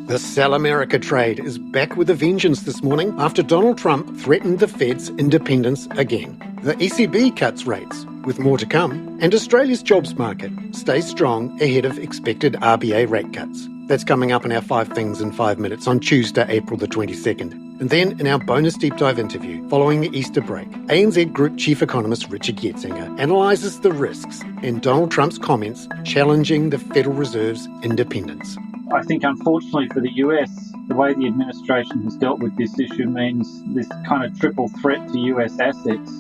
The Sell America trade is back with a vengeance this morning after Donald Trump threatened the Fed's independence again. The ECB cuts rates, with more to come, and Australia's jobs market stays strong ahead of expected RBA rate cuts. That's coming up in our 5 Things in 5 Minutes on Tuesday, April the 22nd. And then in our bonus deep dive interview following the Easter break, ANZ Group Chief Economist Richard Yetsenga analyses the risks in Donald Trump's comments challenging the Federal Reserve's independence. I think, unfortunately for the US, the way the administration has dealt with this issue means this kind of triple threat to US assets.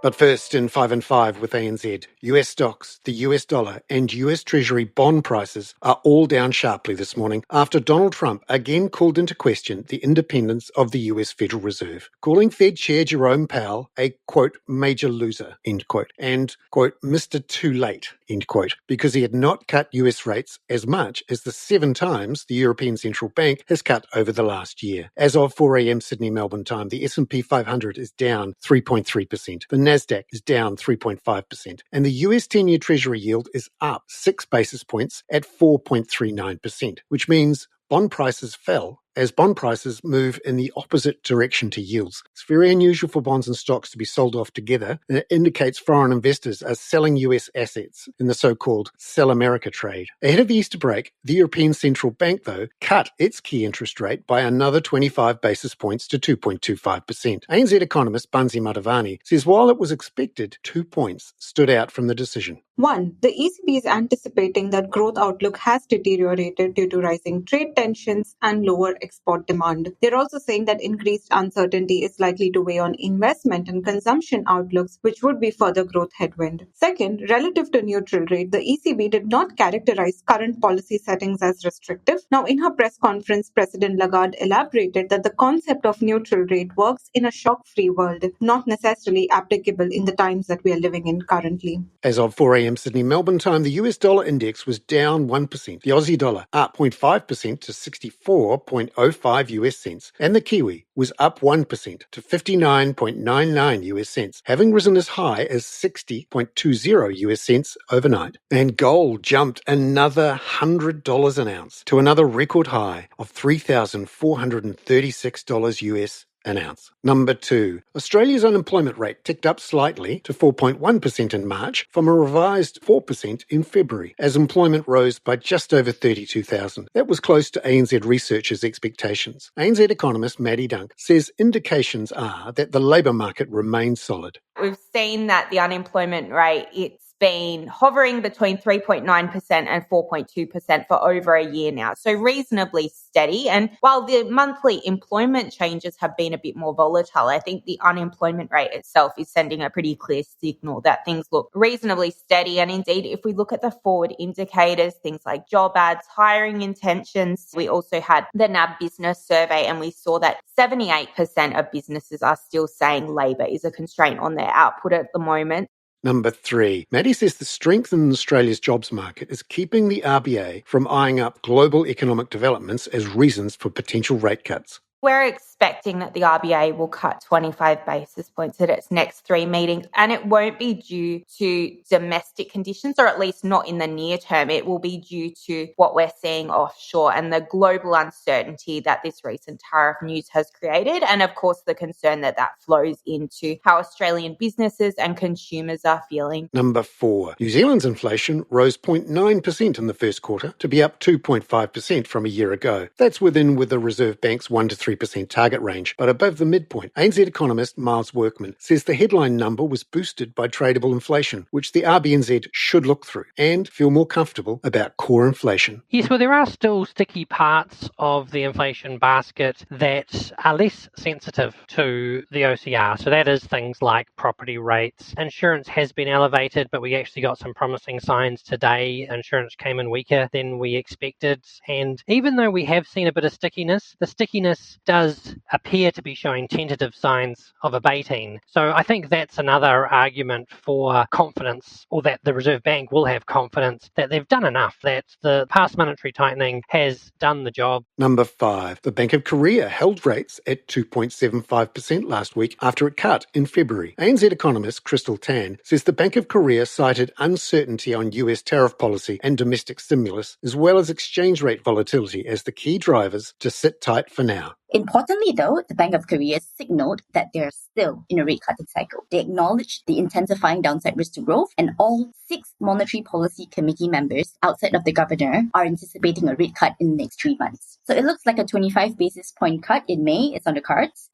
But first, in 5 and 5 with ANZ, US stocks, the US dollar and US Treasury bond prices are all down sharply this morning after Donald Trump again called into question the independence of the US Federal Reserve, calling Fed Chair Jerome Powell a, quote, major loser, end quote, and, quote, Mr. Too Late, end quote, because he had not cut US rates as much as the 7 times the European Central Bank has cut over the last year. As of 4 a.m. Sydney-Melbourne time, the S&P 500 is down 3.3%. The Nasdaq is down 3.5%, and the US 10-year Treasury yield is up 6 basis points at 4.39%, which means bond prices fell as bond prices move in the opposite direction to yields. It's very unusual for bonds and stocks to be sold off together, and it indicates foreign investors are selling US assets in the so-called Sell America trade. Ahead of the Easter break, the European Central Bank, though, cut its key interest rate by another 25 basis points to 2.25%. ANZ economist Bansi Madhavani says while it was expected, 2 points stood out from the decision. 1. The ECB is anticipating that growth outlook has deteriorated due to rising trade tensions and lower export demand. They're also saying that increased uncertainty is likely to weigh on investment and consumption outlooks, which would be further growth headwind. Second, relative to neutral rate, the ECB did not characterize current policy settings as restrictive. Now, in her press conference, President Lagarde elaborated that the concept of neutral rate works in a shock-free world, not necessarily applicable in the times that we are living in currently. As of 4 a.m. Sydney-Melbourne time, the US dollar index was down 1%, the Aussie dollar up 0.5% to 64.05 US cents, and the Kiwi was up 1% to 59.99 US cents, having risen as high as 60.20 US cents overnight. And gold jumped another $100 an ounce to another record high of $3,436 US an ounce. Number 2. Australia's unemployment rate ticked up slightly to 4.1% in March from a revised 4% in February, as employment rose by just over 32,000. That was close to ANZ researchers' expectations. ANZ economist Maddie Dunk says indications are that the labour market remains solid. We've seen that the unemployment rate, it's been hovering between 3.9% and 4.2% for over a year now. So reasonably steady. And while the monthly employment changes have been a bit more volatile, I think the unemployment rate itself is sending a pretty clear signal that things look reasonably steady. And indeed, if we look at the forward indicators, things like job ads, hiring intentions, we also had the NAB business survey, and we saw that 78% of businesses are still saying labour is a constraint on their output at the moment. Number 3. Maddie says the strength in Australia's jobs market is keeping the RBA from eyeing up global economic developments as reasons for potential rate cuts. We're expecting that the RBA will cut 25 basis points at its next 3 meetings, and it won't be due to domestic conditions, or at least not in the near term. It will be due to what we're seeing offshore and the global uncertainty that this recent tariff news has created, and of course the concern that that flows into how Australian businesses and consumers are feeling. Number 4. New Zealand's inflation rose 0.9% in the first quarter to be up 2.5% from a year ago. That's with the Reserve Bank's 1 to 3% target range, but above the midpoint. ANZ economist Miles Workman says the headline number was boosted by tradable inflation, which the RBNZ should look through and feel more comfortable about core inflation. Yes, well, there are still sticky parts of the inflation basket that are less sensitive to the OCR. So that is things like property rates. Insurance has been elevated, but we actually got some promising signs today. Insurance came in weaker than we expected. And even though we have seen a bit of stickiness, the stickiness does appear to be showing tentative signs of abating. So I think that's another argument for confidence, or that the Reserve Bank will have confidence that they've done enough, that the past monetary tightening has done the job. Number 5. The Bank of Korea held rates at 2.75% last week after it cut in February. ANZ economist Crystal Tan says the Bank of Korea cited uncertainty on US tariff policy and domestic stimulus, as well as exchange rate volatility, as the key drivers to sit tight for now. Importantly, though, the Bank of Korea signaled that they're still in a rate cutting cycle. They acknowledged the intensifying downside risk to growth, and all 6 Monetary Policy Committee members outside of the governor are anticipating a rate cut in the next 3 months. So it looks like a 25 basis point cut in May is on the cards.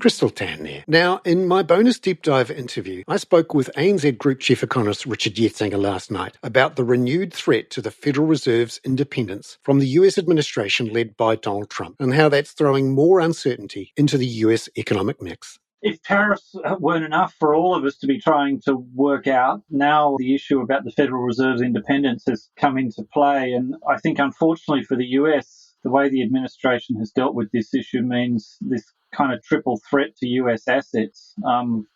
Crystal Tan there. Now, in my bonus deep dive interview, I spoke with ANZ Group Chief Economist Richard Yetsenga last night about the renewed threat to the Federal Reserve's independence from the US administration led by Donald Trump, and how that's throwing more uncertainty into the US economic mix. If tariffs weren't enough for all of us to be trying to work out, now the issue about the Federal Reserve's independence has come into play. And I think, unfortunately for the US, the way the administration has dealt with this issue means this kind of triple threat to US assets,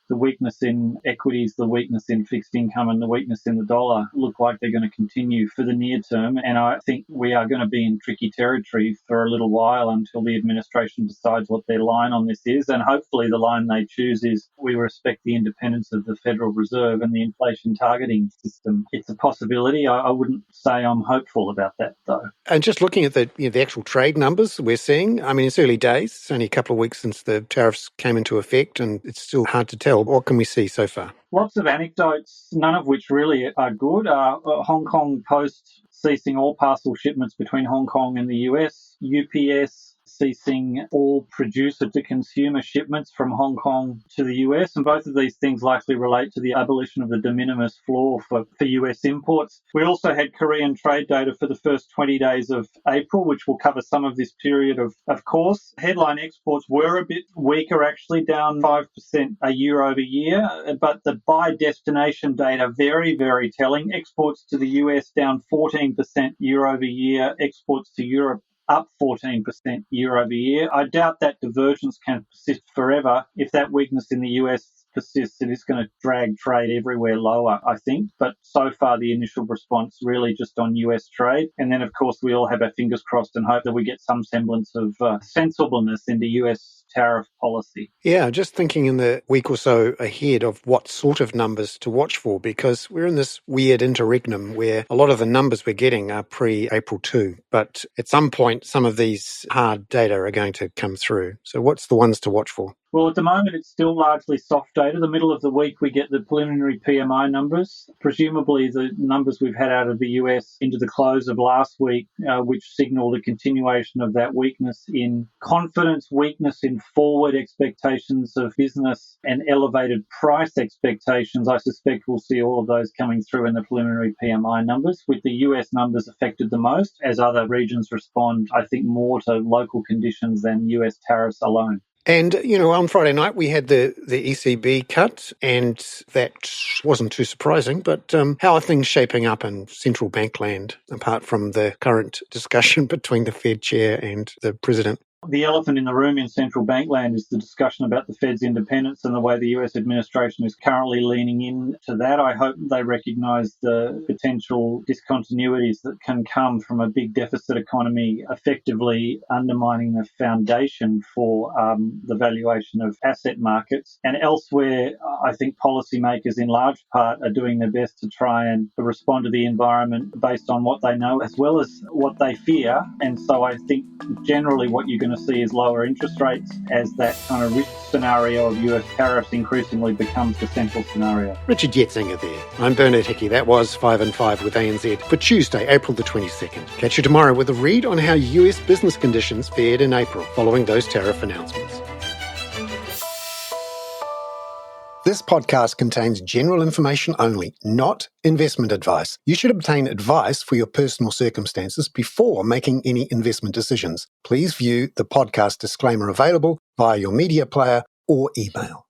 the weakness in equities, the weakness in fixed income, and the weakness in the dollar look like they're going to continue for the near term. And I think we are going to be in tricky territory for a little while until the administration decides what their line on this is. And hopefully the line they choose is we respect the independence of the Federal Reserve and the inflation targeting system. It's a possibility. I wouldn't say I'm hopeful about that, though. And just looking at the actual trade numbers we're seeing, I mean, it's early days. It's only a couple of weeks since the tariffs came into effect, and it's still hard to tell. What can we see so far? Lots of anecdotes, none of which really are good. Hong Kong Post ceasing all parcel shipments between Hong Kong and the US. UPS ceasing all producer-to-consumer shipments from Hong Kong to the US, and both of these things likely relate to the abolition of the de minimis floor for US imports. We also had Korean trade data for the first 20 days of April, which will cover some of this period, of course. Headline exports were a bit weaker, actually, down 5% a year over year, but the by-destination data, very, very telling. Exports to the US down 14% year over year, exports to Europe up 14% year over year. I doubt that divergence can persist forever. If that weakness in the US persists, it is going to drag trade everywhere lower, I think. But so far, the initial response really just on US trade. And then, of course, we all have our fingers crossed and hope that we get some semblance of sensibleness into US tariff policy. Yeah, just thinking in the week or so ahead of what sort of numbers to watch for, because we're in this weird interregnum where a lot of the numbers we're getting are pre-April 2. But at some point, some of these hard data are going to come through. So what's the ones to watch for? Well, at the moment, it's still largely soft data. The middle of the week, we get the preliminary PMI numbers, presumably the numbers we've had out of the US into the close of last week, which signal the continuation of that weakness in confidence, weakness in forward expectations of business, and elevated price expectations. I suspect we'll see all of those coming through in the preliminary PMI numbers, with the US numbers affected the most, as other regions respond, I think, more to local conditions than US tariffs alone. And, on Friday night, we had the ECB cut, and that wasn't too surprising. But how are things shaping up in central bank land, apart from the current discussion between the Fed chair and the president? The elephant in the room in central bank land is the discussion about the Fed's independence and the way the US administration is currently leaning into that. I hope they recognise the potential discontinuities that can come from a big deficit economy effectively undermining the foundation for the valuation of asset markets. And elsewhere, I think policymakers in large part are doing their best to try and respond to the environment based on what they know as well as what they fear. And so I think generally what you're going to see is lower interest rates as that kind of risk scenario of US tariffs increasingly becomes the central scenario. Richard Yetsenga there. I'm Bernard Hickey. That was 5 and 5 with ANZ for Tuesday, April the 22nd. Catch you tomorrow with a read on how US business conditions fared in April following those tariff announcements. This podcast contains general information only, not investment advice. You should obtain advice for your personal circumstances before making any investment decisions. Please view the podcast disclaimer available via your media player or email.